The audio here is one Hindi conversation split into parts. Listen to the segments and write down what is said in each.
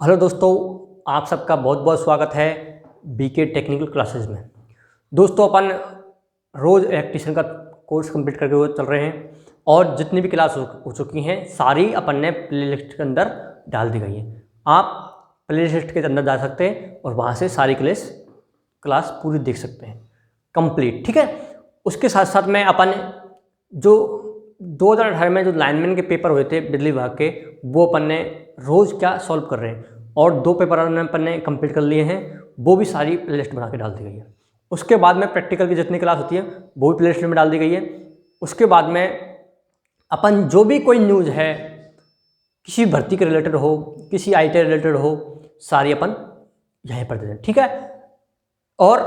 हेलो दोस्तों, आप सबका बहुत बहुत स्वागत है बीके टेक्निकल क्लासेस में। दोस्तों, अपन रोज़ इलेक्ट्रीशियन का कोर्स कंप्लीट करके हुए चल रहे हैं और जितनी भी क्लास हो चुकी हैं सारी अपन ने प्लेलिस्ट के अंदर डाल दी गई हैं। आप प्लेलिस्ट के अंदर जा सकते हैं और वहाँ से सारी क्लास पूरी देख सकते हैं कंप्लीट। ठीक है। उसके साथ साथ में अपन जो 2018 में जो लाइनमैन के पेपर हुए थे बिजली विभाग के, वो अपन ने रोज़ क्या सॉल्व कर रहे हैं और 2 पेपर अपन ने कंप्लीट कर लिए हैं, वो भी सारी प्लेलिस्ट बना के डाल दी गई है। उसके बाद में प्रैक्टिकल की जितनी क्लास होती है वो भी प्लेलिस्ट में डाल दी गई है। उसके बाद में अपन जो भी कोई न्यूज़ है, किसी भर्ती के रिलेटेड हो, किसी IT रिलेटेड हो, सारी अपन यहीं पर देते हैं। ठीक है। और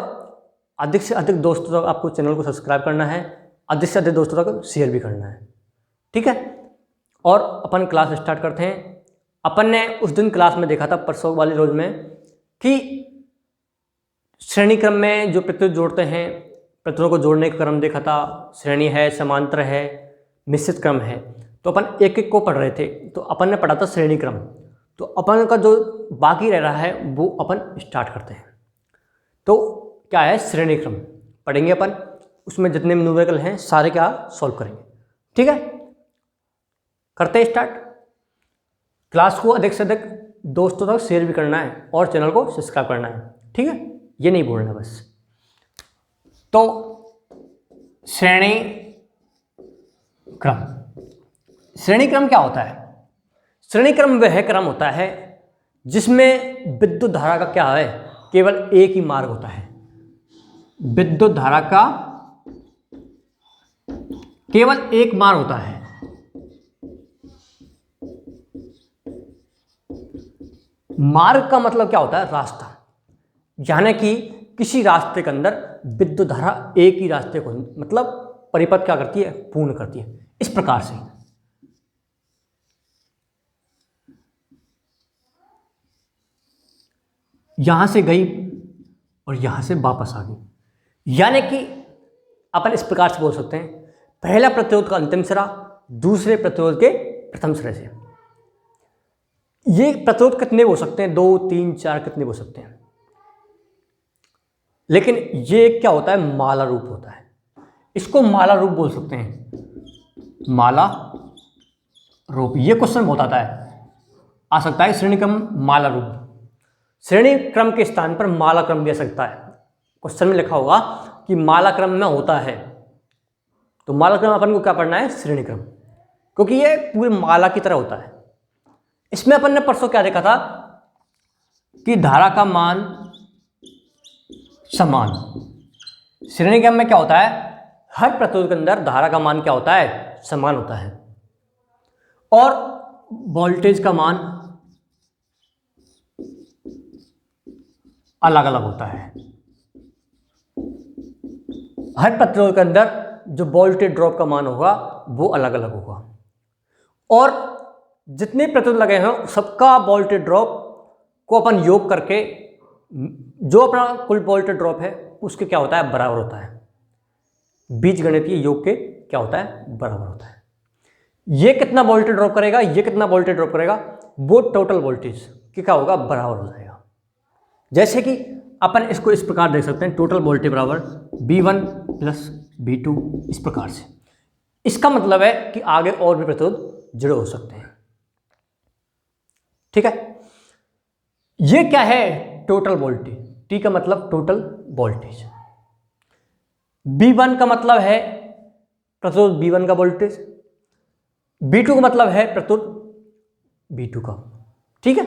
अधिक से अधिक दोस्तों तक आपको चैनल को सब्सक्राइब करना है, अधिक से अधिक दोस्तों तक शेयर भी करना है। ठीक है। और अपन क्लास स्टार्ट करते हैं। अपन ने उस दिन क्लास में देखा था, परसों वाली रोज में, कि श्रेणी क्रम में जो प्रत्युत जोड़ते हैं, प्रत्युतों को जोड़ने का क्रम देखा था। श्रेणी है, समांतर है, मिश्रित क्रम है। तो अपन एक एक को पढ़ रहे थे। तो अपन ने पढ़ा था श्रेणी क्रम। तो अपन का जो बाकी रह रहा है वो अपन स्टार्ट करते हैं। तो क्या है श्रेणी क्रम पढ़ेंगे अपन, उसमें जितने न्यूमेरिकल हैं सारे क्या सॉल्व करेंगे। ठीक है, करते हैं स्टार्ट। क्लास को अधिक से अधिक दोस्तों तक शेयर भी करना है और चैनल को सब्सक्राइब करना है। ठीक है, ये नहीं बोलना बस। तो श्रेणी क्रम, श्रेणी क्रम क्या होता है? श्रेणी क्रम वह क्रम होता है जिसमें विद्युत धारा का क्या है, केवल एक ही मार्ग होता है। विद्युत धारा का केवल एक मार्ग होता है। मार्ग का मतलब क्या होता है? रास्ता। यानी कि किसी रास्ते के अंदर विद्युत धारा एक ही रास्ते को मतलब परिपथ क्या करती है? पूर्ण करती है। इस प्रकार से यहां से गई और यहां से वापस आ गई। यानी कि अपन इस प्रकार से बोल सकते हैं, पहला प्रतिरोध का अंतिम सिरा दूसरे प्रतिरोध के प्रथम सिरे से। ये प्रतिरोध कितने हो सकते हैं? 2, 3, 4 कितने हो सकते हैं। लेकिन ये क्या होता है? माला रूप होता है। इसको माला रूप बोल सकते हैं। माला रूप, ये क्वेश्चन बहुत आता है, आ सकता है श्रेणी क्रम माला रूप। श्रेणी क्रम के स्थान पर माला क्रम भी आ सकता है। क्वेश्चन में लिखा होगा कि माला क्रम में होता है, तो माला क्रम अपन को क्या पढ़ना है? श्रेणी क्रम, क्योंकि ये पूरी माला की तरह होता है। इसमें अपन ने परसों क्या देखा था कि धारा का मान समान। श्रेणी क्रम में क्या होता है? हर प्रतिरोध के अंदर धारा का मान क्या होता है? समान होता है और वोल्टेज का मान अलग अलग होता है। हर प्रतिरोध के अंदर जो वोल्टेज ड्रॉप का मान होगा वो अलग अलग होगा और जितने प्रतिरोध लगे हैं सबका वोल्टेज ड्रॉप को अपन योग करके जो अपना कुल वोल्टेज ड्रॉप है उसके क्या होता है? बराबर होता है। बीजगणितीय योग के क्या होता है? बराबर होता है। ये कितना वोल्टेज ड्रॉप करेगा, ये कितना वोल्टेज ड्रॉप करेगा, वो टोटल वोल्टेज की क्या होगा? बराबर हो जाएगा। जैसे कि अपन इसको इस प्रकार देख सकते हैं, टोटल वोल्टेज बराबर V1 प्लस V2, इस प्रकार से। इसका मतलब है कि आगे और भी प्रतिरोध जुड़े हो सकते हैं। ठीक है, ये क्या है? Total voltage. T का मतलब टोटल वोल्टेज, V1 का मतलब है प्रतिरोध V1 का वोल्टेज, V2 का मतलब है प्रतिरोध V2 का। ठीक है,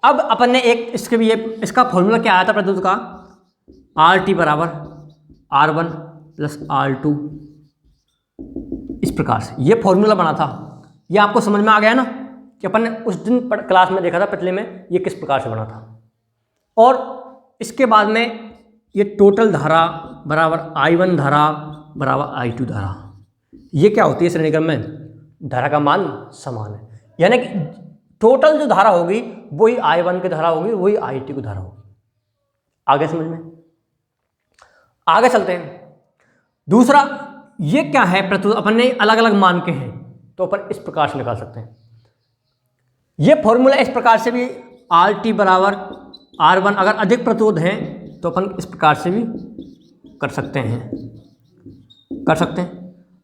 अब अपन ने एक इसके भी इसका फॉर्मूला क्या आया था प्रतिरोध का? RT बराबर R1 प्लस R2, इस प्रकार से ये फॉर्मूला बना था। ये आपको समझ में आ गया ना कि अपन ने उस दिन क्लास में देखा था पिछले में, ये किस प्रकार से बना था। और इसके बाद में ये टोटल धारा बराबर I1 धारा बराबर I2 धारा। ये क्या होती है श्रेणी क्रम में? धारा का मान समान है। यानी कि टोटल जो धारा होगी वही I1 की धारा होगी, वही I2 की धारा होगी। आगे समझ में? आगे चलते हैं। दूसरा, ये क्या है? प्रतिरोध अपन ने अलग अलग मान के हैं तो अपन इस प्रकार से निकाल सकते हैं। ये फॉर्मूला इस प्रकार से भी आर टी बराबर R1, अगर अधिक प्रतिरोध हैं तो अपन इस प्रकार से भी कर सकते हैं।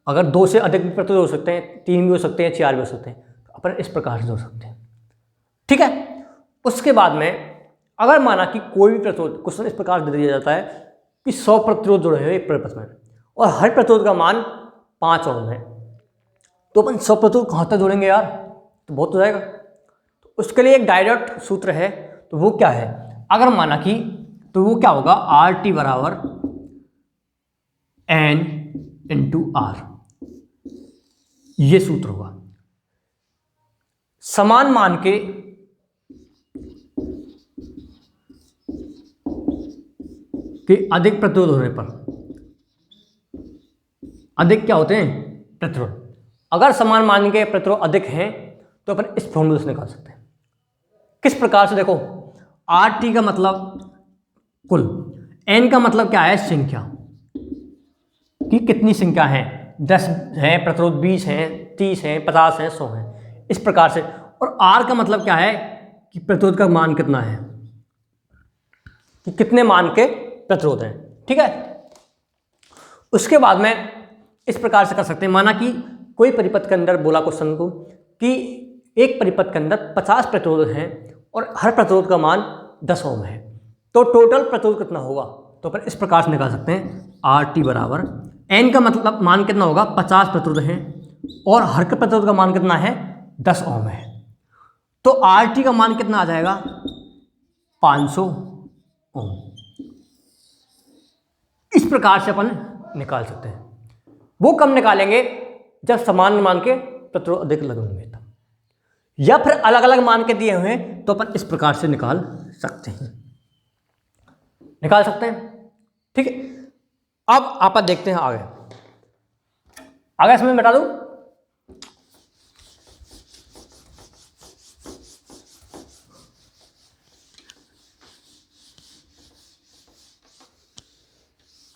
अगर 2 से अधिक भी प्रतिरोध हो सकते हैं, 3 भी हो सकते हैं, 4 भी हो सकते हैं, तो अपन इस प्रकार से जोड़ सकते हैं। ठीक है। उसके बाद में अगर माना कि कोई भी प्रतिरोध, क्वेश्चन इस प्रकार दे दिया जाता है कि 100 प्रतिरोध जुड़े हैं एक परिपथ में और हर प्रतिरोध का मान 5 ओम है, तो अपन 100 प्रतिरोध कहाँ तक जोड़ेंगे यार, तो बहुत हो जाएगा। तो उसके लिए एक डायरेक्ट सूत्र है, तो वो क्या है, अगर माना कि, तो वो क्या होगा, आर टी बराबर N इंटू R, ये सूत्र होगा। समान मान के कि अधिक प्रतिरोध होने पर, अधिक क्या होते हैं, प्रतिरोध, अगर समान मान के प्रतिरोध अधिक हैं तो अपन इस फॉर्मूले से निकाल सकते हैं। किस प्रकार से, देखो आर टी का मतलब कुल, एन का मतलब क्या है, संख्या कि कितनी संख्या है, 10 है प्रतिरोध, 20 हैं, 30 हैं, 50 हैं, 100 हैं, इस प्रकार से। और आर का मतलब क्या है कि प्रतिरोध का मान कितना है, कि कितने मान के प्रतिरोध हैं। ठीक है। उसके बाद में इस प्रकार से कर सकते हैं, माना कि कोई परिपथ के अंदर बोला क्वेश्चन को कि एक परिपथ के अंदर 50 प्रतिरोध हैं और हर प्रतिरोध का मान 10 ओम है, तो टोटल प्रतिरोध कितना होगा, तो अपन इस प्रकार से निकाल सकते हैं, आर टी बराबर एन का मतलब मान कितना होगा, 50 प्रतिरोध हैं और हर के प्रतिरोध का मान कितना है, 10 ओम है, तो आर टी का मान कितना आ जाएगा, 500 ओम। इस प्रकार से अपन निकाल सकते हैं। वो कब निकालेंगे, जब समान मान के प्रतिरोध अधिक लगेंगे तब, या फिर अलग अलग मान के दिए हुए हैं तो अपन इस प्रकार से निकाल सकते हैं। ठीक है। अब आप देखते हैं आगे इसमें बता दूं,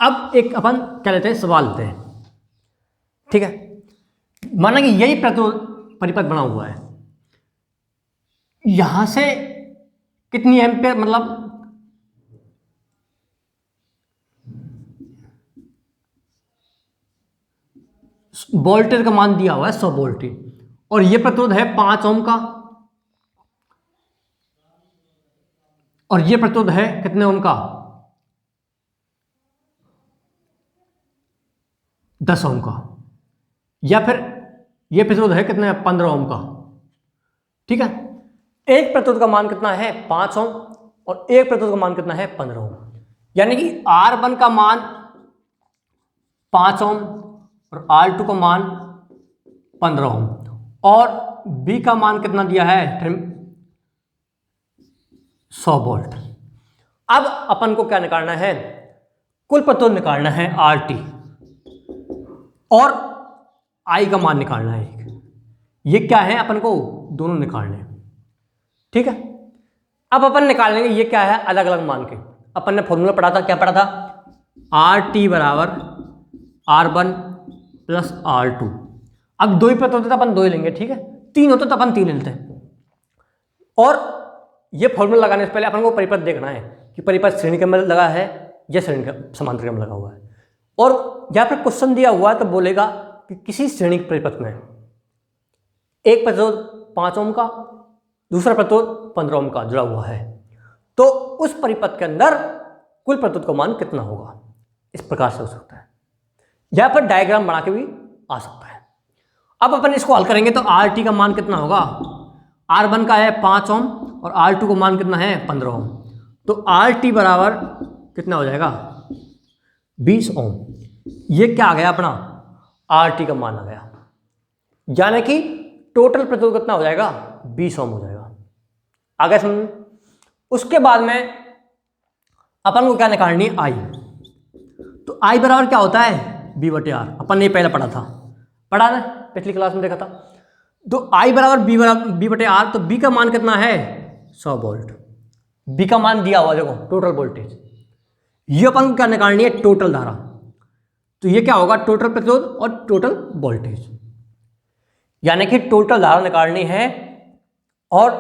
अब एक अपन क्या लेते हैं, सवाल लेते हैं। ठीक है। माना कि यही प्रतिरोध परिपथ बना हुआ है, यहां से कितनी एम्पियर, मतलब वोल्टेज का मान दिया हुआ है 100 वोल्टेज, और ये प्रतिरोध है 5 ओम का, और ये प्रतिरोध है कितने ओम का, 10 ओम का, या फिर ये प्रतिरोध है कितने, 15 ओम का। ठीक है। एक प्रतिरोध का मान कितना है, 5 ओम, और एक प्रतिरोध का मान कितना है, 15 ओम, यानी कि R1 का मान 5 ओम और R2 का मान 15 ओम, और B का मान कितना दिया है, 100 वोल्ट। अब अपन को क्या निकालना है, कुल प्रतिरोध निकालना है RT, और I का मान निकालना है। ये क्या है, अपन को दोनों निकालने हैं। ठीक है। अब अपन निकाल लेंगे ये क्या है, अलग अलग मान के। अपन ने फॉर्मूला पढ़ा था, क्या पढ़ा था, RT बराबर R1 प्लस R2। अब 2 ही प्रतिरोध होते तो अपन 2 ही लेंगे, ठीक है, 3 होते तो अपन 3 लेते हैं। और ये फॉर्मूला लगाने से पहले अपन को परिपथ देखना है कि परिपथ श्रेणी क्रम में लगा है या श्रेणी समांतर क्रम लगा हुआ है। और यहाँ पर क्वेश्चन दिया हुआ है तो बोलेगा कि किसी श्रेणी परिपथ में एक प्रतिरोध 5 ओम का, दूसरा प्रतिरोध 15 ओम का जुड़ा हुआ है, तो उस परिपथ के अंदर कुल प्रतिरोध का मान कितना होगा, इस प्रकार से हो सकता है। यहाँ पर डायग्राम बना के भी आ सकता है। अब अपन इसको हल करेंगे तो RT का मान कितना होगा, R1 का है 5 ओम और R2 का मान कितना है 15 ओम, तो RT बराबर कितना हो जाएगा 20 ओम। ये क्या आ गया अपना, RT का मान आ गया, यानी कि टोटल प्रतिरोध कितना हो जाएगा 20 ओम हो जाएगा। आगे समझ। उसके बाद में अपन को क्या निकालनी है, I। तो I बराबर क्या होता है, B/R। अपन ने पहले पढ़ा ना, पिछली क्लास में देखा था। तो I बराबर B/R, तो B का मान कितना है 100 वोल्ट। B का मान दिया हुआ, देखो टोटल वोल्टेज। ये अपन को क्या निकालनी है, टोटल धारा। तो ये क्या होगा, टोटल प्रतिरोध और टोटल वोल्टेज, यानी कि टोटल धारा निकालनी है और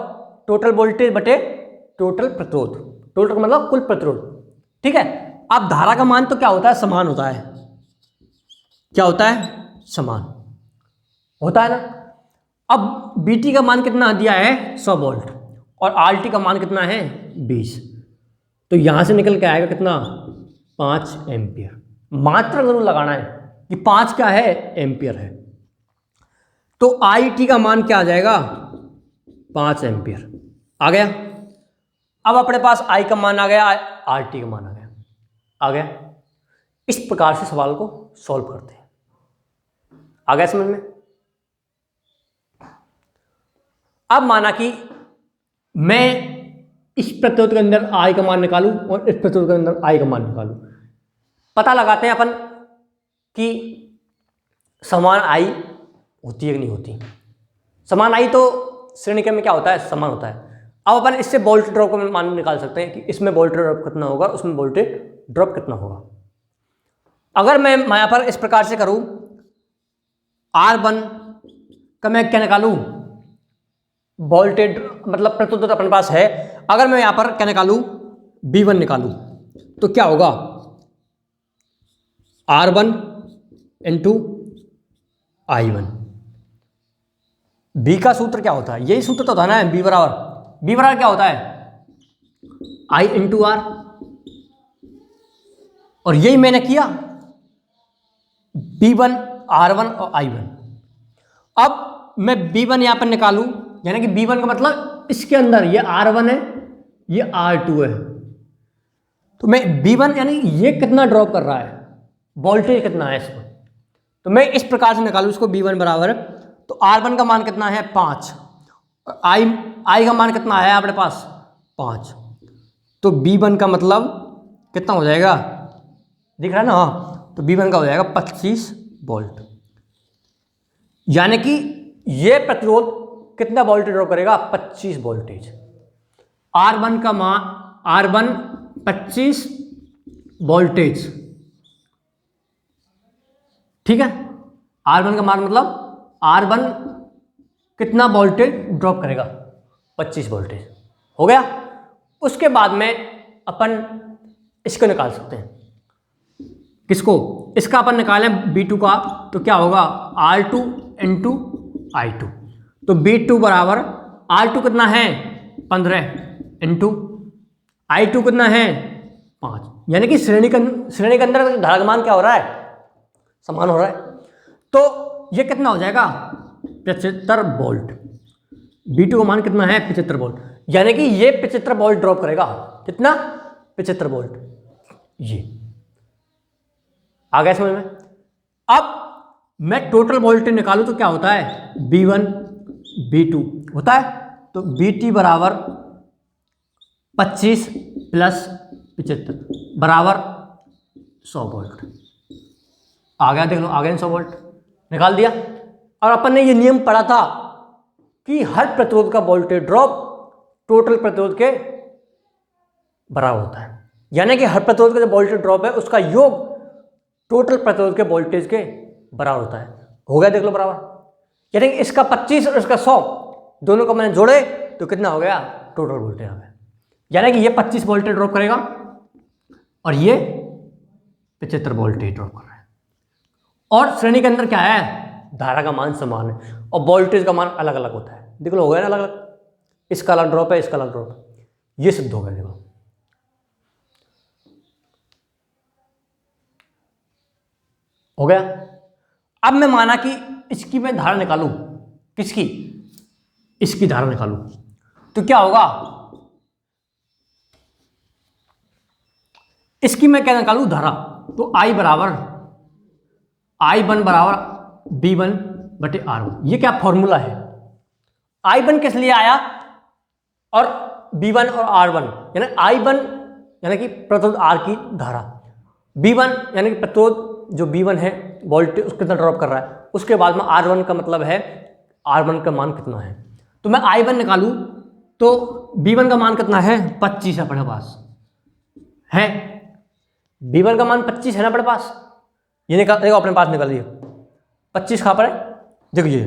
टोटल वोल्टेज बटे टोटल प्रतिरोध, टोटल मतलब कुल प्रतिरोध, ठीक है। अब धारा का मान तो क्या होता है, समान होता है, क्या होता है, समान होता है ना। अब बीटी का मान कितना दिया है 100 वोल्ट और आरटी का मान कितना है 20, तो यहां से निकल के आएगा कितना 5 एम्पियर। मात्रा जरूर लगाना है कि 5 क्या है, एम्पियर है। तो आई टी का मान क्या आ जाएगा 5 एम्पियर आ गया। अब अपने पास आई का मान आ गया, आर टी का मान आ गया। इस प्रकार से सवाल को सॉल्व करते हैं। आ गया समझ में। अब माना कि मैं इस प्रतिरोध के अंदर आई का मान निकालूं और इस प्रतिरोध के अंदर आई का मान निकालूं, पता लगाते हैं अपन कि समान आई होती है कि नहीं होती। समान आई तो श्रेणी क्रम में क्या होता है, समान होता है। अब अपन इससे वोल्टेज ड्रॉप का मान निकाल सकते हैं कि इसमें वोल्टेज ड्रॉप कितना होगा, उसमें वोल्टेज ड्रॉप कितना होगा। अगर मैं यहाँ पर इस प्रकार से करूं, R1 का मैं क्या निकालूं, वोल्टेज मतलब प्रतिरोध अपने पास है। अगर मैं यहाँ पर क्या निकालूं, V1 निकालूं, तो क्या होगा R1 इंटू I1। B का सूत्र क्या होता है, यही सूत्र तो होता है ना, B बराबर क्या होता है I इंटू R, और यही मैंने किया B1 R1 और I1। अब मैं B1 यहां पर निकालूं, यानी कि B1 का मतलब इसके अंदर ये R1 है, ये R2 है, तो मैं B1 यानी ये कितना ड्रॉप कर रहा है, वोल्टेज कितना है इसमें, तो मैं इस प्रकार से निकालूं इसको। B1 बराबर, तो R1 का मान कितना है 5 और I का मान कितना है अपने पास 5, तो B1 का मतलब कितना हो जाएगा, दिख रहा है ना, हाँ, तो B1 का हो जाएगा 25 वोल्ट। यानी कि ये प्रतिरोध कितना वोल्टेज ड्रॉप करेगा, 25 वोल्टेज। R1 का मान, R1 25 वोल्टेज, ठीक है। R1 का मान मतलब R1 कितना वोल्टेज ड्रॉप करेगा, 25 वोल्टेज हो गया। उसके बाद में अपन इसको निकाल सकते हैं, किसको, इसका अपन निकालें B2 का, तो क्या होगा R2 इंटू I2, तो B2 बराबर R2 कितना है 15 इंटू I2 कितना है 5, यानी कि श्रेणी के अंदर धारा का मान क्या हो रहा है, समान हो रहा है। तो ये कितना हो जाएगा 75 वोल्ट। B2 का मान कितना है 75 वोल्ट, यानी कि ये 75 वोल्ट ड्रॉप करेगा, कितना 75 वोल्ट। ये आ गया समझ में। अब मैं टोटल वोल्टेज निकालूं तो क्या होता है B1 B2 होता है, तो BT बराबर 25 प्लस 75 बराबर 100 वोल्ट। आ गया, देख लो आ गया 100 वोल्ट, निकाल दिया। और अपन ने ये नियम पढ़ा था कि हर प्रतिरोध का वोल्टेज ड्रॉप टोटल प्रतिरोध के बराबर होता है, यानी कि हर प्रतिरोध का जो वोल्टेज ड्रॉप है उसका योग टोटल प्रतिरोध के वोल्टेज के बराबर होता है। हो गया, देख लो बराबर, यानी कि इसका 25 और इसका 100 दोनों को मैंने जोड़े तो कितना हो गया, टोटल वोल्टेज आ गया। यानी कि ये 25 वोल्टेज ड्रॉप करेगा और ये 75 वोल्टेज ड्रॉप कर रहा है। और श्रेणी के अंदर क्या है, धारा का मान समान है और वोल्टेज का मान अलग अलग होता है। देख लो हो गया ना अलग अलग, इसका अलग ड्रॉप है, इसका अलग ड्रॉप है, ये सिद्ध हो गया। देखो हो गया। अब मैं माना कि इसकी मैं धारा निकालूं, किसकी, इसकी धारा निकालूं, तो क्या होगा, इसकी मैं क्या निकालूं धारा, तो I बराबर I1 बराबर B1 बटे R1। ये क्या फॉर्मूला है, I1 किस लिए आया और B1 और R1, यानी I1 यानी कि प्रतिरोध R की धारा, B1 यानी कि प्रतिरोध जो B1 है वोल्टेज उसको कितना ड्रॉप कर रहा है, उसके बाद में R1 का मतलब है R1 का मान कितना है। तो मैं I1 निकालूं तो B1 का मान कितना है 25 है अपने पास, है B1 का मान 25 है ना अपने पास, ये निकाल देखो अपने पास निकाल दिया 25 कहाँ पर है, देखिए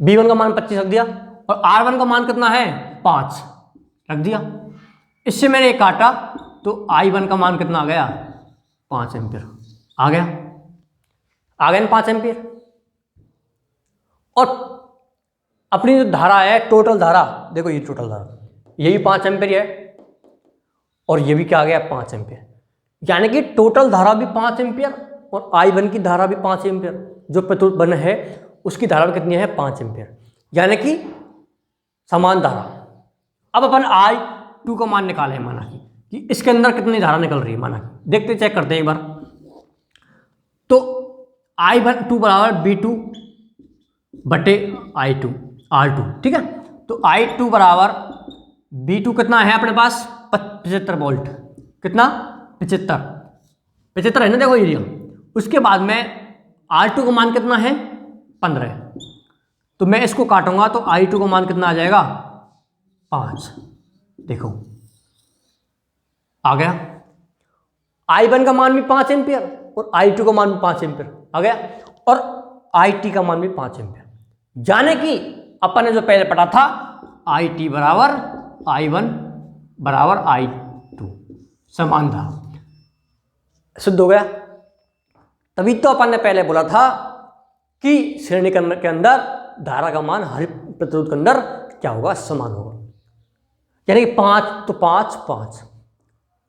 B1 का मान 25 रख दिया और R1 का मान कितना है 5, रख दिया। इससे मैंने एक काटा तो I1 का मान कितना आ गया, 5 एम्पियर आ गया ना 5 एम्पियर। और अपनी जो धारा है, टोटल धारा देखो, ये टोटल धारा ये भी 5 एम्पियर है और ये भी क्या आ गया 5 एम्पियर, यानी कि टोटल धारा भी 5 एम्पियर और I1 की धारा भी 5 एम्पियर। जो प्रतिरोध बन है उसकी धारा भी कितनी है, 5 एम्पियर, यानी कि समान धारा। अब अपन I2 का मान निकाले, माना कि इसके अंदर कितनी धारा निकल रही है, माना कि देखते चेक करते हैं एक बार। तो I2 बराबर V2 बटे I2 R2, ठीक है। तो I2 बराबर V2 कितना है अपने पास, 75 वोल्ट, कितना 75 है ना, देखो एरिया। उसके बाद में R2 का मान कितना है 15, तो मैं इसको काटूंगा तो I2 का मान कितना आ जाएगा 5, देखो आ गया। I1 का मान भी 5 एम्पियर और I2 का मान भी 5 एम्पियर आ गया, और IT का मान भी 5 एम्पियर, यानी कि अपन ने जो पहले पढ़ा था IT बराबर I1 बराबर I2 समान था, सिद्ध हो गया। तभी तो अपन ने पहले बोला था कि श्रेणी क्रम के अंदर धारा का मान हर प्रतिरोध के अंदर क्या होगा, समान होगा, यानी कि 5 तो 5 5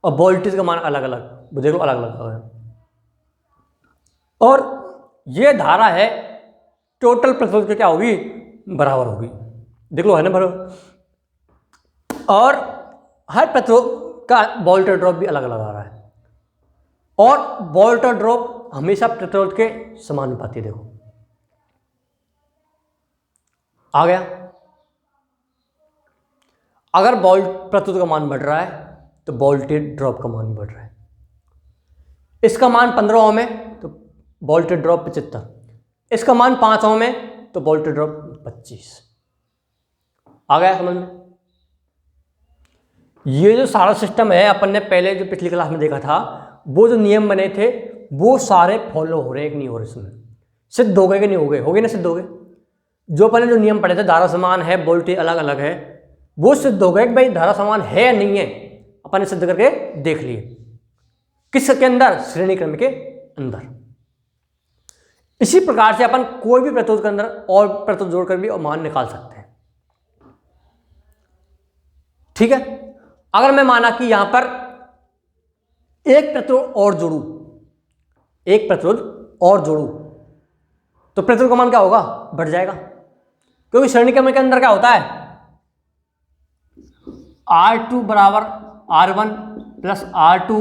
और वोल्टेज का मान अलग अलग, देख लो अलग अलग है। और ये धारा है टोटल प्रतिरोध की क्या होगी, बराबर होगी, देख लो है ना बराबर। और हर प्रतिरोध का वोल्टेज ड्रॉप भी अलग अलग आ रहा है, और वोल्टेज ड्रॉप हमेशा प्रतिरोध के समानुपाती है, देखो आ गया। अगर प्रतिरोध का मान बढ़ रहा है तो वोल्टेज ड्रॉप का मान भी बढ़ रहा है। इसका मान 15 ओम है तो वोल्टेज ड्रॉप 75, इसका मान 5 ओम है तो वोल्टेज ड्रॉप 25, आ गया समझ में। ये जो सारा सिस्टम है अपन ने पहले जो पिछली क्लास में देखा था, वो जो नियम बने थे वो सारे फॉलो हो रहे हैं कि नहीं हो रहे, इसमें सिद्ध हो गए कि नहीं हो गए, हो गए ना, सिद्ध हो गए। जो अपन ने जो नियम पढ़े थे, धारा समान है वोल्टेज अलग अलग है, वो सिद्ध हो गए कि भाई धारा समान है या नहीं है, अपन ने सिद्ध करके देख लिए। किसके अंदर, श्रेणी क्रम के अंदर। इसी प्रकार से अपन कोई भी प्रतिरोध के अंदर और प्रतिरोध जोड़कर भी मान निकाल सकते हैं, ठीक है। अगर मैं माना कि यहां पर एक प्रतिरोध और जोड़ू, एक प्रतिरोध और जोड़ू, तो प्रतिरोध का मान क्या होगा, बढ़ जाएगा, क्योंकि श्रेणी क्रम के अंदर क्या होता है, R2 बराबर R1 प्लस R2